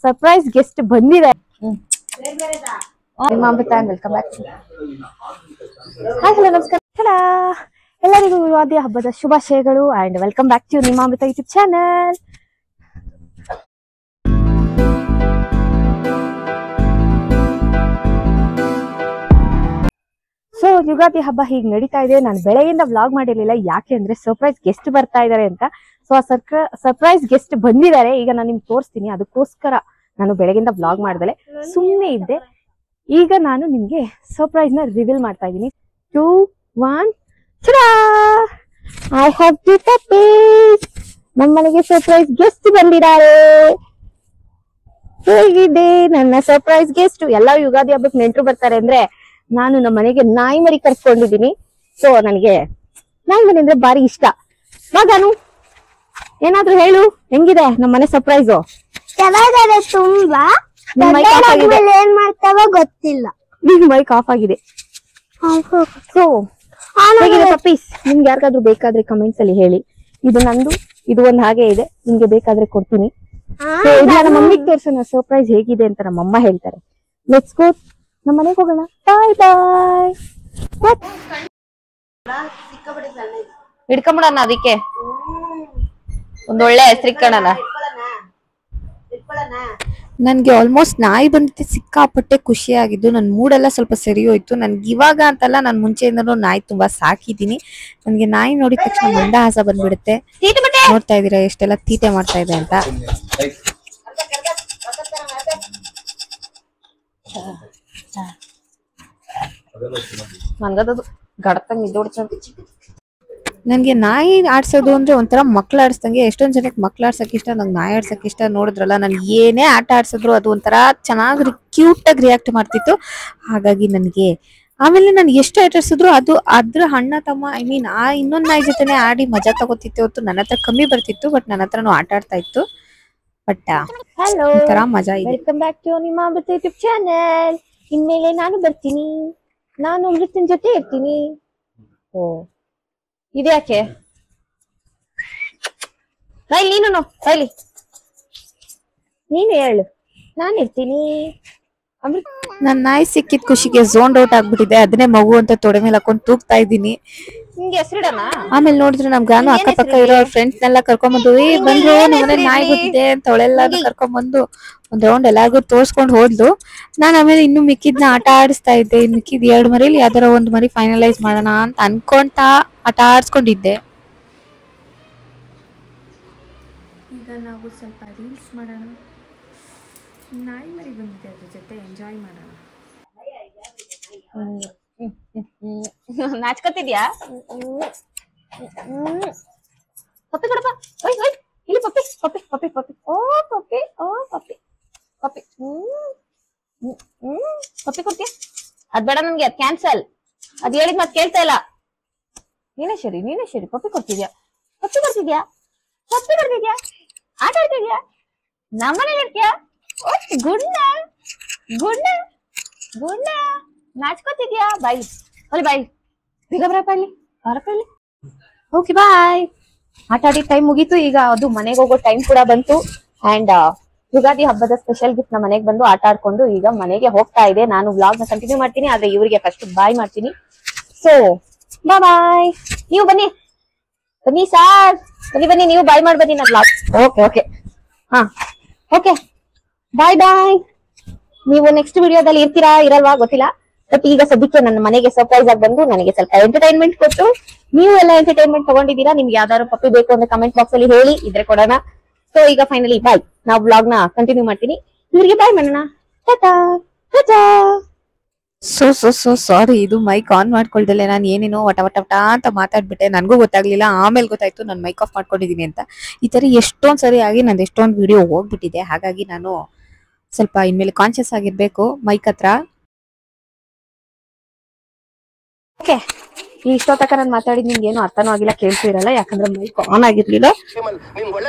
Surprise guest ಬಂದಿದ್ದಾರೆ. ನಿಮ್ಮ ಅಮೃತ welcome back. Hi hello ನಮಸ್ಕಾರ ಎಲ್ಲರಿಗೂ ಯುಗಾದಿ ಹಬ್ಬದ ಶುಭಾಶಯಗಳು ಅಂಡ್ ವೆಲ್ಕಮ್ ಬ್ಯಾಕ್ ಟು ನಿಮ್ಮ ಅಮೃತ ಯೂಟ್ಯೂಬ್ ಚಾನಲ್. ಸೊ ಯುಗಾದಿ ಹಬ್ಬ ಹೀಗೆ ನಡೀತಾ ಇದೆ. ನಾನು ಬೆಳಗ್ಗೆಯಿಂದ ವ್ಲಾಗ್ ಮಾಡಿರ್ಲಿಲ್ಲ, ಯಾಕೆ ಅಂದ್ರೆ ಸರ್ಪ್ರೈಸ್ ಗೆಸ್ಟ್ ಬರ್ತಾ ಇದಾರೆ ಅಂತ. ಸೊ ಆ ಸರ್ಪ್ರೈಸ್ ಗೆಸ್ಟ್ ಬಂದಿದ್ದಾರೆ. ಈಗ ನಾನು ನಿಮ್ಗೆ ತೋರಿಸ್ತೀನಿ, ಅದಕ್ಕೋಸ್ಕರ ನಾನು ಬೆಳಗ್ಗೆಯಿಂದ ವ್ಲಾಗ್ ಮಾಡ್ದಲೆ ಸುಮ್ಮನೆ ಇದ್ದೆ. ಈಗ ನಾನು ನಿಮ್ಗೆ ಸರ್ಪ್ರೈಸ್ ನ ರಿವೀಲ್ ಮಾಡ್ತಾ ಇದ್ದೀನಿ. 2, 1 ಐ ಹ್ಯಾವ್ ಟು ಪಪ್ಪೀಸ್. ನಮ್ಮ ಮನೆಗೆ ಸರ್ಪ್ರೈಸ್ ಗೆಸ್ಟ್ ಬಂದಿದ್ದಾರೆ. ಹೇಗಿದೆ ನನ್ನ ಸರ್ಪ್ರೈಸ್ ಗೆಸ್ಟ್? ಎಲ್ಲ ಯುಗಾದಿ ಹಬ್ಬಕ್ಕೆ ನೆಂಟರು ಬರ್ತಾರೆ ಅಂದ್ರೆ ನಾನು ನಮ್ಮ ಮನೆಗೆ ನಾಯಿ ಮರಿ ಕರ್ಸ್ಕೊಂಡಿದ್ದೀನಿ. ಸೊ ನನಗೆ ನಾಯಿ ಮರಿ ಅಂದ್ರೆ ಬಾರಿ ಇಷ್ಟ. ಮಗನು ಏನಾದ್ರು ಹೇಳು, ಹೆಂಗಿದೆ ನಮ್ಮ ಮನೆ ಸರ್ಪ್ರೈಸು? ಚೆನ್ನಾಗಿದೆ ತುಂಬಾ. ಏನ್ ಮಾಡ್ತಾವ ಗೊತ್ತಿಲ್ಲ. ನಿಮ್ ಮೈಕ್ ಆಫ್ ಆಗಿದೆ. ಸೊ ಹೇಗಿದೆ ಪಪ್ಪೀಸ್? ನಿಮ್ಗೆ ಯಾರಿಗಾದ್ರೂ ಬೇಕಾದ್ರೆ ಕಮೆಂಟ್ಸ್ ಅಲ್ಲಿ ಹೇಳಿ. ಇದು ನಂದು, ಇದು ಒಂದ್ ಹಾಗೆ ಇದೆ, ನಿಮ್ಗೆ ಬೇಕಾದ್ರೆ ಕೊಡ್ತೀನಿ. ನಮ್ಮ ಮಮ್ಮಿಗೆ ತೋರ್ಸೋಣ ಸರ್ಪ್ರೈಸ್ ಹೇಗಿದೆ ಅಂತ ನಮ್ಮಮ್ಮ ಹೇಳ್ತಾರೆ. ಲೆಟ್ಸ್ ಗೋ, ನಮ್ಮ ಮನೆಗೆ ಹೋಗೋಣ. ಬಾಯ್ ಬಾಯ್. ಹಿಡ್ಕೊಂಬಿಡೋಣ, ಅದಕ್ಕೆ ಒಂದೊಳ್ಳೆ ಹೆಸರಿಕ್ಕಣ. ನನ್ಗೆ ಆಲ್ಮೋಸ್ಟ್ ನಾಯಿ ಬಂದಿತ್ತು, ಸಿಕ್ಕಾಪಟ್ಟೆ ಖುಷಿ ಆಗಿದ್ದು. ನನ್ ಮೂಡೆಲ್ಲ ಸ್ವಲ್ಪ ಸರಿ ಹೋಯ್ತು. ನನ್ಗೆ ಇವಾಗ ಅಂತಲ್ಲ, ನಾನು ಮುಂಚೆಯಿಂದನೂ ನಾಯಿ ತುಂಬಾ ಸಾಕಿದೀನಿ. ನನ್ಗೆ ನಾಯಿ ನೋಡಿದ ತಕ್ಷಣ ಮಂದಹಾಸ ಬಂದ್ಬಿಡುತ್ತೆ. ನೋಡ್ತಾ ಇದೀರಾ ಎಷ್ಟೆಲ್ಲ ತೀಟೆ ಮಾಡ್ತಾ ಇದೆ ಅಂತ. ನನ್ಗದದು ಗಡತಂಗ್ ನಿದ್ದೋಡ್ತ. ನನ್ಗೆ ನಾಯಿ ಆಡ್ಸೋದು ಅಂದ್ರೆ ಒಂಥರ ಮಕ್ಳು ಆಡ್ಸಂಗೆ. ಎಷ್ಟೊಂದ್ ಜನಕ್ಕೆ ಮಕ್ಳು ಆಡ್ಸಕ್ ಇಷ್ಟ, ನಂಗೆ ನಾಯಿ ಆಡ್ಸಕ್ ಇಷ್ಟ. ನೋಡಿದ್ರಲ್ಲ, ನನ್ ಏನೇ ಆಟ ಆಡ್ಸಿದ್ರು ಅದು ಒಂಥರ ಚೆನ್ನಾಗಿ ಕ್ಯೂಟ್ ಆಗಿ ರಿಯಾಕ್ಟ್ ಮಾಡ್ತಿತ್ತು. ಹಾಗಾಗಿ ನನ್ಗೆ ಆಮೇಲೆ ನಾನು ಎಷ್ಟು ಆಟ ಆಡ್ಸಿದ್ರು ಅದು ಅದ್ರ ಅಣ್ಣ ತಮ್ಮ ಆ ಇನ್ನೊಂದ್ ನಾಯಿ ಜೊತೆನೆ ಆಡಿ ಮಜಾ ತಗೋತಿತ್ತು. ಹೊತ್ತು ನನ್ನ ಹತ್ರ ಕಮ್ಮಿ ಬರ್ತಿತ್ತು, ಬಟ್ ನನ್ನ ಹತ್ರನು ಆಟ ಆಡ್ತಾ ಇತ್ತು. ಬಟ್ ಹಲೋ, ಒಂಥರ ಮಜಾ ಇದೆ. ವೆಲ್ಕಮ್ ಬ್ಯಾಕ್ ಟು ನಿಮ್ಮ ಅಮೃತ ಯೂಟ್ಯೂಬ್ ಚಾನಲ್. ಇನ್ಮೇಲೆ ನಾನು ಬರ್ತೀನಿ, ನಾನು ಅಮೃತನ ಜೊತೆ ಇರ್ತೀನಿ. ಓ ಇದ್ಯಾಕೆ ನೀನು ಕೈಲಿ ನೀನು ಹೇಳು, ನಾನು ಇರ್ತೀನಿ. ಅಮೃತ ನನ್ ನಾಯಿ ಸಿಕ್ಕಿದ ಖುಷಿಗೆ ಝೋನ್ ಔಟ್ ಆಗ್ಬಿಟ್ಟಿದೆ. ಅದನ್ನೇ ಮಗು ಅಂತ ತೊಡೆ ಮೇಲೆ ಹಾಕೊಂಡ್ ತೂಗ್ತಾ ಇದ್ದೀನಿ. ನಿಂಗೆ ಹೆಸರಿಡಣ? ಆಮೇಲೆ ನೋಡಿದ್ರೆ ನಮ್ ಗಾನು ಅಕ್ಕಪಕ್ಕ ಇರೋ ಫ್ರೆಂಡ್ಸ್ ನೆಲ್ಲ ಕರ್ಕೊಂಡ್ಬಂದು ಬಂದ್ರು ನಮ್ಮನೆ ನಾಯಿ ಗೊತ್ತಿದೆ ಅಂತ ಅವಳೆಲ್ಲಾರು ಕರ್ಕೊಂಡ್ಬಂದು ಒಂದ್ ರೌಂಡ್ ಎಲ್ಲಾರ್ಗು ತೋರ್ಸ್ಕೊಂಡ್ ಹೋದ್ಲು. ನಾನ್ ಆಮೇಲೆ ಇನ್ನು ಮಿಕ್ಕಿದ್ನ ಆಟ ಆಡಿಸ್ತಾ ಇದ್ದೆ. ಮಿಕ್ಕಿದ್ 2 ಮರಿಲಿ ಯಾವ್ದಾರ ಒಂದ್ ಮರಿ ಫೈನಲೈಸ್ ಮಾಡೋಣ ಅಂತ ಅನ್ಕೊಂತ ಆಟ ಆಡ್ಸ್ಕೊಂಡಿದ್ದೆ. ಈಗ ನಾವು ಸ್ವಲ್ಪ ರೀಲ್ಸ್ ಮಾಡೋಣ. ನಾಯಿ ಮರಿ ಬಂದಿದೆ, ಅದ್ರ ಜೊತೆ ಎಂಜಾಯ್ ಮಾಡೋಣ. ನಾಚ್ಕೊತಿದ್ಯಾ? ಪಪ್ಪಿ ಕೊಡಪ್ಪ. ಇಲ್ಲಿ ಪಪ್ಪಿ ಪಪ್ಪಿ ಪಪ್ಪಿ ಪಪ್ಪಿ. ಓ ಪಪ್ಪಿ, ಓ ಪಪ್ಪಿ ಪಪ್ಪಿ. ಪಪ್ಪಿ ಕೊಡ್ತೀಯ? ಅದ್ ಬೇಡ ನನ್ಗೆ, ಅದ್ ಕ್ಯಾನ್ಸಲ್. ಅದ್ ಹೇಳಿದ್ ಮತ್ ಕೇಳ್ತಾ ಇಲ್ಲ. ನೀನೇ ಸರಿ. ಪಪ್ಪಿ ಕೊಡ್ತಿದ್ಯಾ? ಪಪ್ಪಿ ಕೊಡ್ತಿದ್ಯಾ? ಆಟ ಆಡ್ತಿದ್ಯಾ? ನಮ್ಮನೇಲಿ ಇರ್ತೀಯಾ? ಗುಂಡ ನಾಚ್ಕೋತಿದ್ಯಾ? ಬಾಯ್ ಅಲ್ಲಿ ಬಾಯ್, ಬೇಗ ಬರಪ್ಪ ಇಲ್ಲಿ, ಓಕೆ ಬಾಯ್. ಆಟ ಆಡಿದ ಟೈಮ್ ಮುಗೀತು. ಈಗ ಅದು ಮನೆಗೆ ಹೋಗೋ ಟೈಮ್ ಕೂಡ ಬಂತು. ಅಂಡ್ ಯುಗಾದಿ ಹಬ್ಬದ ಸ್ಪೆಷಲ್ ಗಿಫ್ಟ್ ನಮ್ಮ ಮನೆಗೆ ಬಂದು ಆಟ ಆಡ್ಕೊಂಡು ಈಗ ಮನೆಗೆ ಹೋಗ್ತಾ ಇದೆ. ನಾನು ವ್ಲಾಗ್ ನ ಕಂಟಿನ್ಯೂ ಮಾಡ್ತೀನಿ, ಆದ್ರೆ ಇವರಿಗೆ ಫಸ್ಟ್ ಬಾಯ್ ಮಾಡ್ತೀನಿ. So bye. ನೀವು ಬನ್ನಿ ಸಾರ್, ಬನ್ನಿ ನೀವು ಬಾಯ್ ಮಾಡಿ ಬನ್ನಿ. ನನ್ನ ವ್ಲಾಗ್ ಓಕೆ ಹಾ ಓಕೆ ಬಾಯ್. ನೀವು ನೆಕ್ಸ್ಟ್ ವಿಡಿಯೋದಲ್ಲಿ ಇರ್ತೀರಾ ಇರಲ್ವಾ ಗೊತ್ತಿಲ್ಲ, ಬಟ್ ಈಗ ಸದ್ಯಕ್ಕೆ ನನ್ನ ಮನೆಗೆ ಸರ್ಪ್ರೈಸ್ ಆಗಿ ಬಂದು ನನಗೆ ಸ್ವಲ್ಪ ಎಂಟರ್ಟೈನ್ಮೆಂಟ್ ಕೊಟ್ಟು, ನೀವು ಎಲ್ಲ ಎಂಟರ್ಟೈನ್ಮೆಂಟ್ ತಗೊಂಡಿದ್ದೀರಾ. ನಿಮ್ಗೆ ಯಾವ್ದಾದ್ರು ಪಪ್ಪಿ ಬೇಕು ಅಂತ ಕಮೆಂಟ್ ಬಾಕ್ಸ್ ಅಲ್ಲಿ ಹೇಳಿ, ಇದ್ರೆ ಕೊಡೋಣ. ಸೊ ಈಗ ಫೈನಲಿ ಬಾಯ್. ನಾವು ವ್ಲಾಗ್ ನ ಕಂಟಿನ್ಯೂ ಮಾಡ್ತೀನಿ. ಇವ್ರಿಗೆ ಬಾಯ್ ಮಾಡೋಣ. ಟಾಟಾ. ಸೊ ಸಾರಿ, ಇದು ಮೈಕ್ ಆನ್ ಮಾಡ್ಕೊಳ್ದಲೆ ನಾನು ಏನೇನೋ ವಟ ಅಂತ ಮಾತಾಡ್ಬಿಟ್ಟೆ. ನನ್ಗೂ ಗೊತ್ತಾಗ್ಲಿಲ್ಲ, ಆಮೇಲೆ ಗೊತ್ತಾಯ್ತು ನಾನು ಮೈಕ್ ಆಫ್ ಮಾಡ್ಕೊಂಡಿದೀನಿ ಅಂತ. ಈ ತರ ಎಷ್ಟೊಂದ್ ಸರಿ ಆಗಿ ನಂದು ಎಷ್ಟೊಂದು ವಿಡಿಯೋ ಹೋಗ್ಬಿಟ್ಟಿದೆ. ಹಾಗಾಗಿ ನಾನು ಸ್ವಲ್ಪ ಇನ್ಮೇಲೆ ಕಾನ್ಶಿಯಸ್ ಆಗಿರ್ಬೇಕು ಮೈಕ್ ಹತ್ರ. ಓಕೆ, ಇಷ್ಟೊತ್ತಕ ನಾನು ಮಾತಾಡಿದ್ ನಿಮ್ಗೆ ಏನು ಅರ್ಥನೂ ಆಗಿಲ್ಲ, ಕೇಳ್ತಿರಲ್ಲ, ಯಾಕಂದ್ರೆ ಮೈಕ್ ಆನ್ ಆಗಿರ್ಲಿಲ್ಲ.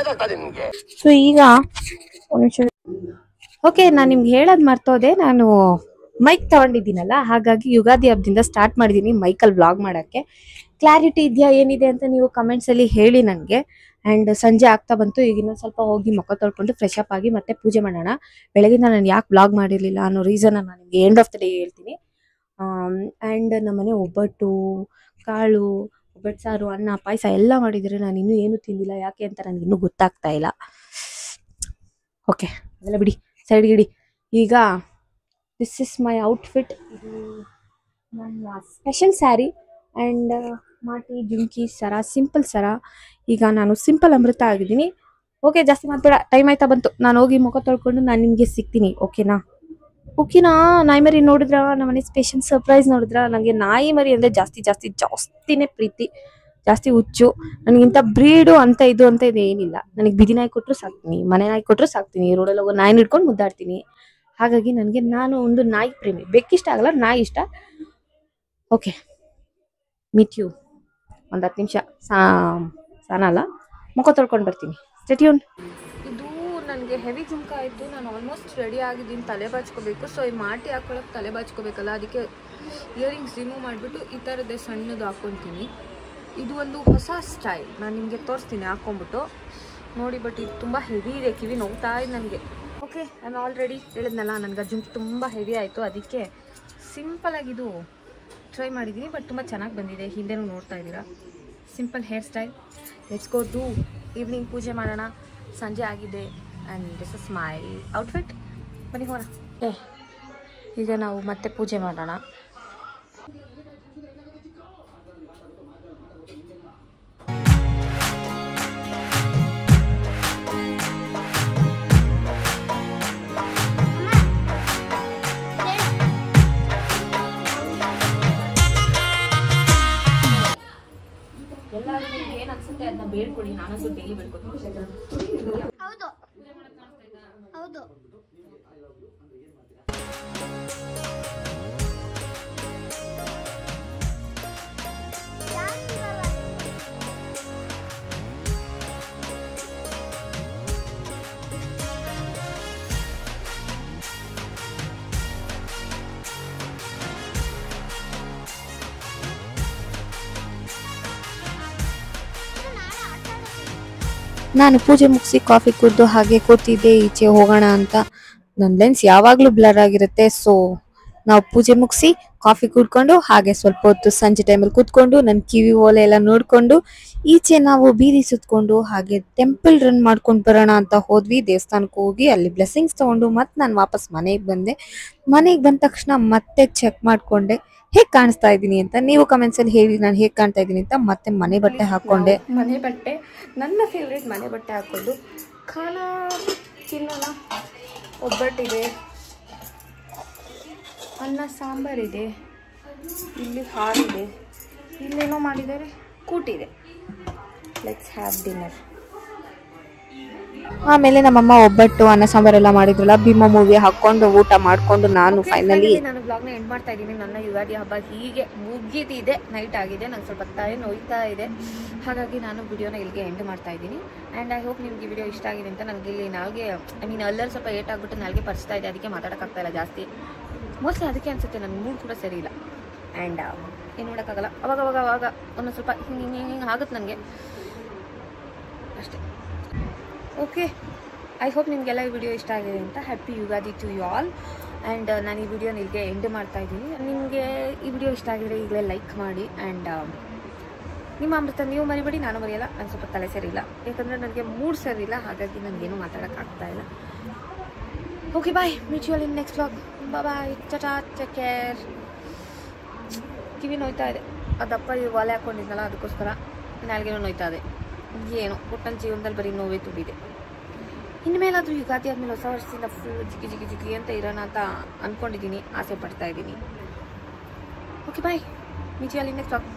ಸೊ ಈಗ ಓಕೆ, ನಾನ್ ನಿಮ್ಗೆ ಹೇಳೋದ್ ಮರ್ತೋದೆ. ನಾನು ಮೈಕ್ ತಗೊಂಡಿದ್ದೀನಲ್ಲ, ಹಾಗಾಗಿ ಯುಗಾದಿ ಹಬ್ಬದಿಂದ ಸ್ಟಾರ್ಟ್ ಮಾಡಿದೀನಿ ಮೈಕಲ್ ವ್ಲಾಗ್ ಮಾಡಕ್ಕೆ. ಕ್ಲಾರಿಟಿ ಇದೆಯಾ ಏನಿದೆ ಅಂತ ನೀವು ಕಮೆಂಟ್ಸ್ ಅಲ್ಲಿ ಹೇಳಿ. ನನ್ಗೆ ಆ್ಯಂಡ್ ಸಂಜೆ ಆಗ್ತಾ ಬಂತು. ಈಗ ಇನ್ನೊಂದು ಸ್ವಲ್ಪ ಹೋಗಿ ಮುಖ ತೊಳ್ಕೊಂಡು ಫ್ರೆಶ್ ಅಪ್ ಆಗಿ ಮತ್ತೆ ಪೂಜೆ ಮಾಡೋಣ. ಬೆಳಗಿಂದ ನಾನು ಯಾಕೆ ಬ್ಲಾಗ್ ಮಾಡಿರಲಿಲ್ಲ ಅನ್ನೋ ರೀಸನ್ ನಾನು ನಿಮಗೆ ಎಂಡ್ ಆಫ್ ದ ಡೇ ಹೇಳ್ತೀನಿ. ಆ್ಯಂಡ್ ನಮ್ಮನೆ ಒಬ್ಬಟ್ಟು, ಕಾಳು, ಒಬ್ಬಟ್ಟು ಸಾರು, ಅನ್ನ, ಪಾಯಸ ಎಲ್ಲ ಮಾಡಿದರೆ ನಾನು ಇನ್ನೂ ಏನೂ ತಿಂದಿಲ್ಲ. ಯಾಕೆ ಅಂತ ನನಗೆ ಇನ್ನೂ ಗೊತ್ತಾಗ್ತಾ ಇಲ್ಲ. ಓಕೆ, ಅದೆಲ್ಲ ಬಿಡಿ, ಸೈಡ್ಗೆ ಇಡಿ. ಈಗ ದಿಸ್ ಇಸ್ ಮೈ ಔಟ್ಫಿಟ್. ಇದು ನನ್ನ ಸ್ಪೆಷಲ್ ಸ್ಯಾರಿ ಆ್ಯಂಡ್ ಮಾಟಿ ಜುಮ್ಕಿ ಸರ, ಸಿಂಪಲ್ ಸರ. ಈಗ ನಾನು ಸಿಂಪಲ್ ಅಮೃತ ಆಗಿದ್ದೀನಿ. ಓಕೆ, ಜಾಸ್ತಿ ಮಾತಾಡ, ಟೈಮ್ ಆಯ್ತಾ ಬಂತು. ನಾನು ಹೋಗಿ ಮುಖ ತೊಳ್ಕೊಂಡು ನಾನು ನಿಮಗೆ ಸಿಗ್ತೀನಿ. ಓಕೆನಾ? ನಾಯಿ ಮರಿ ನೋಡಿದ್ರ, ನಮ್ಮನೆ ಸ್ಪೆಷಲ್ ಸರ್ಪ್ರೈಸ್ ನೋಡಿದ್ರ. ನನಗೆ ನಾಯಿ ಮರಿ ಅಂದರೆ ಜಾಸ್ತಿನೇ ಪ್ರೀತಿ, ಜಾಸ್ತಿ ಹುಚ್ಚು. ನನಗಿಂತ ಬ್ರೀಡು ಅಂತ ಇದು ಏನಿಲ್ಲ. ನನಗೆ ಬೀದಿ ನಾಯಿ ಕೊಟ್ಟರು ಸಾಕ್ತೀನಿ, ಮನೆ ನಾಯಿ ಕೊಟ್ಟರು ಸಾಕ್ತೀನಿ, ರೋಡಲ್ಲಿ ಹೋಗೋ ನಾಯಿನ ಹಿಡ್ಕೊಂಡು ಮುದ್ದಾಡ್ತೀನಿ. ಹಾಗಾಗಿ ನಾನು ಒಂದು ನಾಯಿ ಪ್ರೇಮಿ. ಬೆಕ್ಕಿಷ್ಟ ಆಗಲ್ಲ, ನಾಯಿ ಇಷ್ಟ. ಓಕೆ, ಮೀಟ್ ಯು ಒಂದು 10 ನಿಮಿಷ. ಸ್ನಾನ ಅಲ್ಲ, ಮುಖ ತೊಳ್ಕೊಂಡು ಬರ್ತೀನಿ. Stay tune. ಇದು ನನಗೆ ಹೆವಿ ಜುಮ್ಕ ಆಯಿತು. ನಾನು ಆಲ್ಮೋಸ್ಟ್ ರೆಡಿ ಆಗಿದ್ದೀನಿ. ತಲೆ ಬಾಚ್ಕೋಬೇಕು. ಸೊ ಈ ಮಾಟಿ ಹಾಕೊಳ್ಳೋಕೆ ತಲೆ ಬಾಚ್ಕೋಬೇಕಲ್ಲ, ಅದಕ್ಕೆ ಇಯರಿಂಗ್ಸ್ ರಿಮೂವ್ ಮಾಡಿಬಿಟ್ಟು ಈ ಥರದ್ದೇ ಸಣ್ಣದು ಹಾಕ್ಕೊತೀನಿ. ಇದು ಒಂದು ಹೊಸ ಸ್ಟೈಲ್, ನಾನು ನಿಮಗೆ ತೋರಿಸ್ತೀನಿ ಹಾಕ್ಕೊಂಬಿಟ್ಟು ನೋಡಿ. ಬಟ್ ಇದು ತುಂಬ ಹೆವಿ ಇದೆ, ಕಿವಿ ನೋವ್ತಾ ಇದೆ ನನಗೆ. ಓಕೆ, ನಾನು ಆಲ್ರೆಡಿ ಹೇಳಿದ್ನಲ್ಲ, ನನಗೆ ಜುಮ್ಕಿ ತುಂಬ ಹೆವಿ ಆಯಿತು. ಅದಕ್ಕೆ ಸಿಂಪಲಾಗಿ ಇದು ಟ್ರೈ ಮಾಡಿದ್ದೀನಿ. ಬಟ್ ತುಂಬ ಚೆನ್ನಾಗಿ ಬಂದಿದೆ. ಹಿಂದೆನೂ ನೋಡ್ತಾ ಇದ್ದೀರಾ. Simple hair style. Let's go to evening ಪೂಜೆ ಮಾಡೋಣ. ಸಂಜೆ ಆಗಿದೆ and this is my outfit. ಬನ್ನಿ ಹೋಗೋಣ. ಈಗ ನಾವು ಮತ್ತೆ ಪೂಜೆ ಮಾಡೋಣ. ಎಲ್ಲರೂ ನಿಮ್ಗೆ ಏನು ಅನ್ಸುತ್ತೆ ಅದನ್ನ ಬೇಡ್ಕೊಳ್ಳಿ. ನಾನಂತೂ ಡೈಲಿ ಬೇಡ್ಕೊತೀನಿ. ಹೌದು. ನಾನು ಪೂಜೆ ಮುಗಿಸಿ ಕಾಫಿ ಕುಡಿದು ಹಾಗೆ ಕೂತಿದ್ದೆ ಈಚೆ ಹೋಗೋಣ ಅಂತ. ನನ್ನ ಲೆನ್ಸ್ ಯಾವಾಗಲೂ ಬ್ಲರ್ ಆಗಿರುತ್ತೆ. ಸೊ ನಾವು ಪೂಜೆ ಮುಗಿಸಿ ಕಾಫಿ ಕುಡ್ಕೊಂಡು ಹಾಗೆ ಸ್ವಲ್ಪ ಹೊತ್ತು ಸಂಜೆ ಟೈಮಲ್ಲಿ ಕೂತ್ಕೊಂಡು ನನ್ನ ಕಿವಿ ಓಲೆ ಎಲ್ಲ ನೋಡಿಕೊಂಡು ಈಚೆ ನಾವು ಬೀದಿ ಸುತ್ಕೊಂಡು ಹಾಗೆ ಟೆಂಪಲ್ ರನ್ ಮಾಡ್ಕೊಂಡು ಬರೋಣ ಅಂತ ಹೋದ್ವಿ. ದೇವಸ್ಥಾನಕ್ಕೆ ಹೋಗಿ ಅಲ್ಲಿ ಬ್ಲೆಸ್ಸಿಂಗ್ಸ್ ತೊಗೊಂಡು ಮತ್ತೆ ನಾನು ವಾಪಸ್ ಮನೆಗೆ ಬಂದೆ. ಮನೆಗೆ ಬಂದ ತಕ್ಷಣ ಮತ್ತೆ ಚೆಕ್ ಮಾಡಿಕೊಂಡೆ ಹೇಗೆ ಕಾಣಿಸ್ತಾ ಇದ್ದೀನಿ ಅಂತ. ನೀವು ಕಮೆಂಟ್ಸಲ್ಲಿ ಹೇಳಿ ನಾನು ಹೇಗೆ ಕಾಣ್ತಾ ಇದ್ದೀನಿ ಅಂತ. ಮತ್ತೆ ಮನೆ ಬಟ್ಟೆ ಹಾಕ್ಕೊಂಡೆ. ಮನೆ ಬಟ್ಟೆ ನನ್ನ ಫೇವ್ರೇಟ್. ಮನೆ ಬಟ್ಟೆ ಹಾಕ್ಕೊಂಡು ಖಾನ ತಿನ್ನೋಣ. ಒಬ್ಬಟ್ಟಿದೆ, ಅನ್ನ ಸಾಂಬಾರಿದೆ, ಇಲ್ಲಿ ಹಾಲಿದೆ, ಇಲ್ಲೇನೋ ಮಾಡಿದ್ದಾರೆ, ಕೂಟಿದೆ. Let's have dinner. ಆಮೇಲೆ ನಮ್ಮಮ್ಮ ಒಬ್ಬಟ್ಟು ಅನ್ನ ಸಾಂಬಾರೆಲ್ಲ ಮಾಡಿದ್ರಲ್ಲ, ಭೀಮ ಮೂವಿ ಹಾಕೊಂಡು ಊಟ ಮಾಡ್ಕೊಂಡು ನಾನು ಫೈನಲಿ ನಾನು ಬ್ಲಾಗ್ನ ಎಂಡ್ ಮಾಡ್ತಾ ಇದ್ದೀನಿ. ನನ್ನ ಯುಗಾದಿ ಹಬ್ಬ ಹೀಗೆ ಮುಗಿದಿದೆ. ನೈಟ್ ಆಗಿದೆ, ನಂಗೆ ಸ್ವಲ್ಪ ತಲೆ ನೋಯ್ತಾ ಇದೆ. ಹಾಗಾಗಿ ನಾನು ವಿಡಿಯೋನ ಇಲ್ಲಿಗೆ ಎಂಡ್ ಮಾಡ್ತಾ ಇದ್ದೀನಿ. ಆ್ಯಂಡ್ ಐ ಹೋಪ್ ನಿಮ್ಗೆ ವಿಡಿಯೋ ಇಷ್ಟ ಆಗಿದೆ ಅಂತ. ನನಗೆ ಇಲ್ಲಿ ನಾಲ್ಗೆ ಅಲ್ಲರೂ ಸ್ವಲ್ಪ ಏಟ್ ಆಗಿಬಿಟ್ಟು ನಾಲ್ಗೆ ಪರಿಸ್ತಾ ಇದೆ. ಅದಕ್ಕೆ ಮಾತಾಡೋಕ್ಕಾಗ್ತಾ ಇಲ್ಲ ಜಾಸ್ತಿ. ಮೋಸ್ಟ್ಲಿ ಅದಕ್ಕೆ ಅನಿಸುತ್ತೆ. ನನ್ನ ಮೂಡ್ ಕೂಡ ಸರಿ ಇಲ್ಲ. ಆ್ಯಂಡ್ ಏನು ಮಾಡೋಕ್ಕಾಗಲ್ಲ. ಅವಾಗ ಒಂದೊಂದು ಸ್ವಲ್ಪ ಹಿಂಗೆ ಆಗುತ್ತೆ ನನಗೆ ಅಷ್ಟೇ. ಓಕೆ, ಐ ಹೋಪ್ ನಿಮಗೆಲ್ಲ ಈ ವಿಡಿಯೋ ಇಷ್ಟ ಆಗಿದೆ ಅಂತ. Happy Ugadi to you all. And ನಾನು ಈ ವಿಡಿಯೋನ ಇಲ್ಲಿಗೆ ಎಂಡ್ ಮಾಡ್ತಾ ಇದ್ದೀನಿ. ನಿಮಗೆ ಈ ವಿಡಿಯೋ ಇಷ್ಟ ಆಗಿದ್ರೆ ಈಗಲೇ ಲೈಕ್ ಮಾಡಿ. ಆ್ಯಂಡ್ ನಿಮ್ಮ ಅಮೃತ ನೀವು ಮರಿಬೇಡಿ, ನಾನು ಮರೆಯಲ್ಲ. ನಾನು ಸ್ವಲ್ಪ ತಲೆ ಸರಿ ಇಲ್ಲ, ಯಾಕಂದರೆ ನನಗೆ ಮೂಡ್ ಸರಿ ಇಲ್ಲ. ಹಾಗಾಗಿ ನನಗೇನು ಮಾತಾಡೋಕ್ಕಾಗ್ತಾ ಇಲ್ಲ. Okay, bye. Meet you all in next vlog. Bye, tata, take care. ಕಿವಿ ನೋಯ್ತಾ ಇದೆ. ಅದಪ್ಪ ಈ ಒಲೆ ಹಾಕ್ಕೊಂಡಿದ್ನಲ್ಲ, ಅದಕ್ಕೋಸ್ಕರ ನಾಲ್ಗೇನೋ ನೋಯ್ತಾ ಇದೆ. ಏನು ಒಟ್ಟು ಜೀವನದಲ್ಲಿ ಬರೀ ನೋವೇ ತುಂಬಿದೆ. ಇನ್ಮೇಲಾದರೂ ಯುಗಾದಿ ಆದಮೇಲೆ ಹೊಸ ವರ್ಷದಿಂದ ಫುಲ್ ಜಿಗಿ ಅಂತ ಇರೋಣ ಅಂತ ಅಂದ್ಕೊಂಡಿದ್ದೀನಿ, ಆಸೆ ಪಡ್ತಾ ಇದ್ದೀನಿ. Okay, bye. Meet you all in next vlog.